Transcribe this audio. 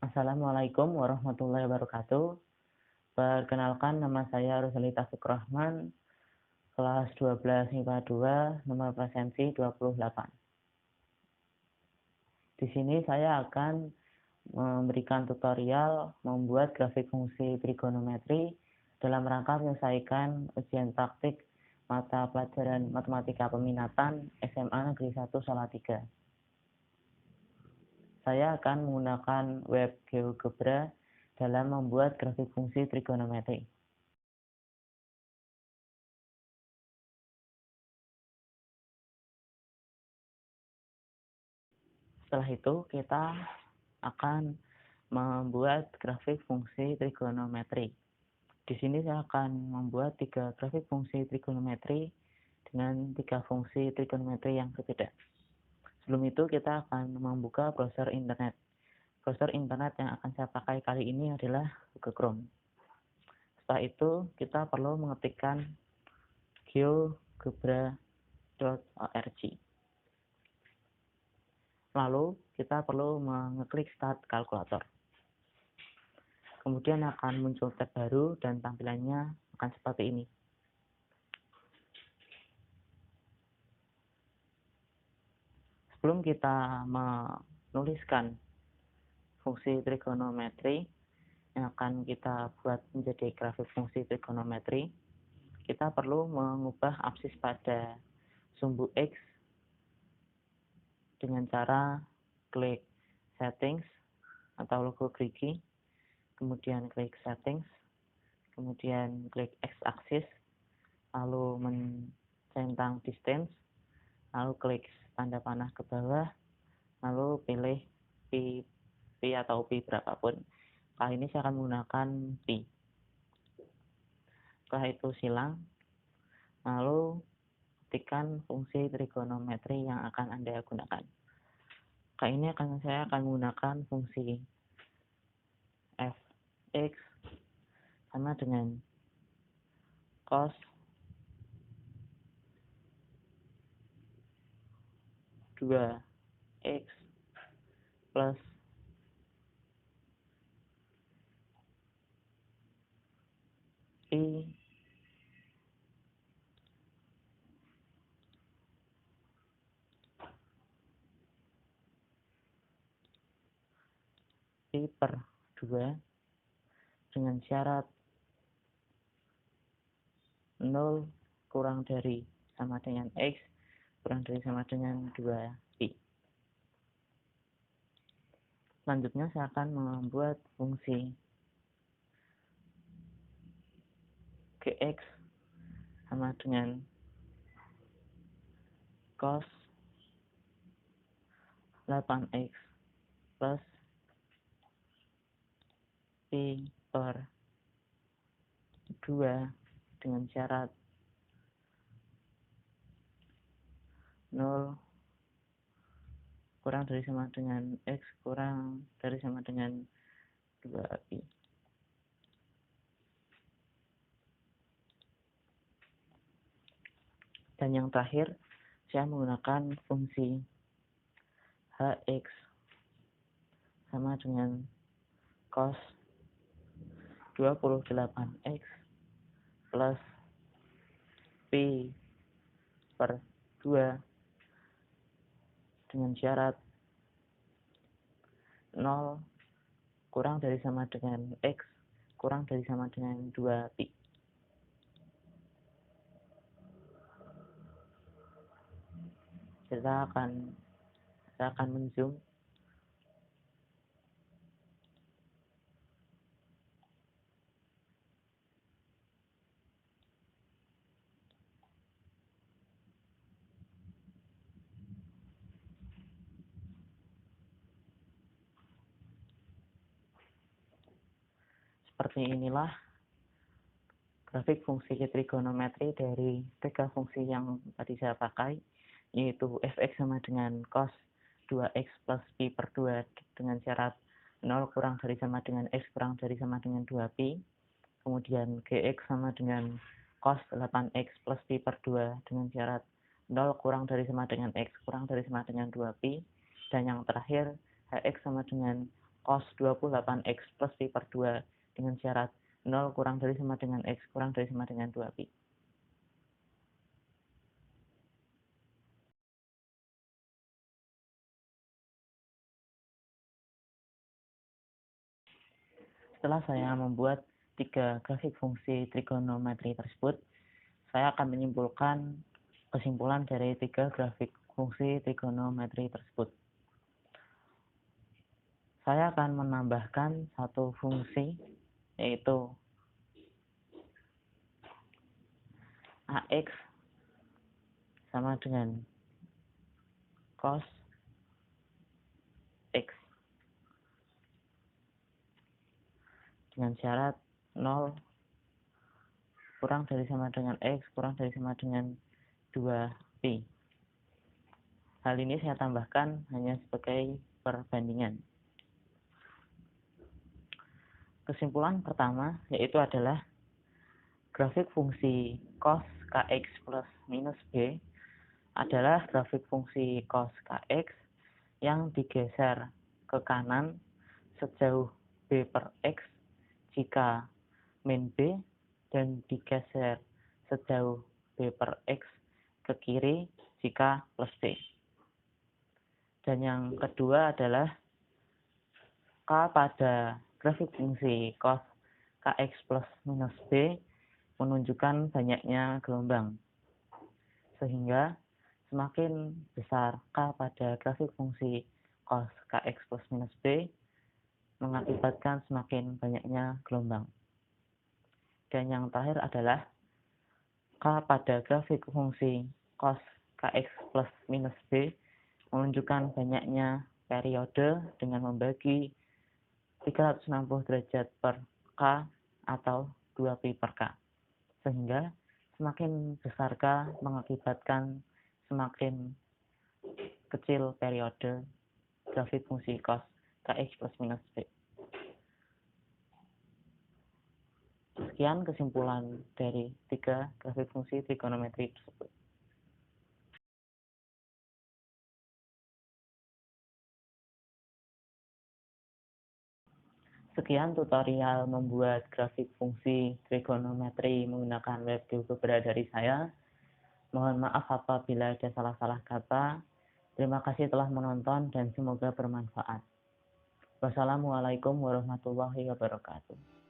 Assalamualaikum warahmatullahi wabarakatuh. Perkenalkan, nama saya Ruzali Taufik Rahman, kelas 12 IPA 2, nomor presensi 28. Di sini saya akan memberikan tutorial membuat grafik fungsi trigonometri dalam rangka menyelesaikan ujian praktik mata pelajaran matematika peminatan SMA Negeri 1 Salatiga. Saya akan menggunakan web GeoGebra dalam membuat grafik fungsi trigonometri. Setelah itu kita akan membuat grafik fungsi trigonometri. Di sini saya akan membuat 3 grafik fungsi trigonometri dengan 3 fungsi trigonometri yang berbeda. Sebelum itu kita akan membuka browser internet. Browser internet yang akan saya pakai kali ini adalah Google Chrome. Setelah itu kita perlu mengetikkan geogebra.org. Lalu kita perlu mengeklik Start Kalkulator. Kemudian akan muncul tab baru dan tampilannya akan seperti ini. Sebelum kita menuliskan fungsi trigonometri yang akan kita buat menjadi grafik fungsi trigonometri, kita perlu mengubah absis pada sumbu X dengan cara klik Settings atau logo gerigi, kemudian klik Settings, kemudian klik X-axis, lalu mencentang Distance, lalu klik tanda panah ke bawah, lalu pilih pi atau pi berapapun. Kali ini saya akan menggunakan pi. Setelah itu silang, lalu ketikkan fungsi trigonometri yang akan Anda gunakan. Kali ini saya akan menggunakan fungsi fx sama dengan cos 2x plus pi per 2 dengan syarat 0 kurang dari sama dengan x kurang dari sama dengan 2pi. Selanjutnya saya akan membuat fungsi gx sama dengan cos 8x plus pi per 2 dengan syarat 0 kurang dari sama dengan x kurang dari sama dengan 2pi. Dan yang terakhir, saya menggunakan fungsi hx sama dengan cos 28x plus pi per 2 dengan syarat 0 kurang dari sama dengan x kurang dari sama dengan 2pi. Saya akan menzoom. Seperti inilah grafik fungsi trigonometri dari 3 fungsi yang tadi saya pakai, yaitu fx sama dengan cos 2x plus pi per 2 dengan syarat 0 kurang dari sama dengan x kurang dari sama dengan 2pi. Kemudian gx sama dengan cos 8x plus pi per 2 dengan syarat 0 kurang dari sama dengan x kurang dari sama dengan 2pi. Dan yang terakhir hx sama dengan cos 28x plus pi per 2 dengan syarat 0 kurang dari sama dengan x kurang dari sama dengan 2pi. Setelah saya membuat 3 grafik fungsi trigonometri tersebut, saya akan menyimpulkan kesimpulan dari 3 grafik fungsi trigonometri tersebut. Saya akan menambahkan satu fungsi, yaitu AX sama dengan cos X dengan syarat 0 kurang dari sama dengan X kurang dari sama dengan 2pi. Hal ini saya tambahkan hanya sebagai perbandingan. Kesimpulan pertama yaitu adalah grafik fungsi cos Kx plus minus B adalah grafik fungsi cos Kx yang digeser ke kanan sejauh B per X jika min B dan digeser sejauh B per X ke kiri jika plus B. Dan yang kedua adalah K pada grafik fungsi cos Kx plus minus B menunjukkan banyaknya gelombang. Sehingga semakin besar K pada grafik fungsi cos Kx plus minus B mengakibatkan semakin banyaknya gelombang. Dan yang terakhir adalah K pada grafik fungsi cos Kx plus minus B menunjukkan banyaknya periode dengan membagi 360 derajat per K atau 2pi per K. Sehingga semakin besar K mengakibatkan semakin kecil periode grafik fungsi cos Kx plus minus B. Sekian kesimpulan dari 3 grafik fungsi trigonometri tersebut. Sekian tutorial membuat grafik fungsi trigonometri menggunakan WebGeogebra dari saya. Mohon maaf apabila ada salah-salah kata. Terima kasih telah menonton dan semoga bermanfaat. Wassalamualaikum warahmatullahi wabarakatuh.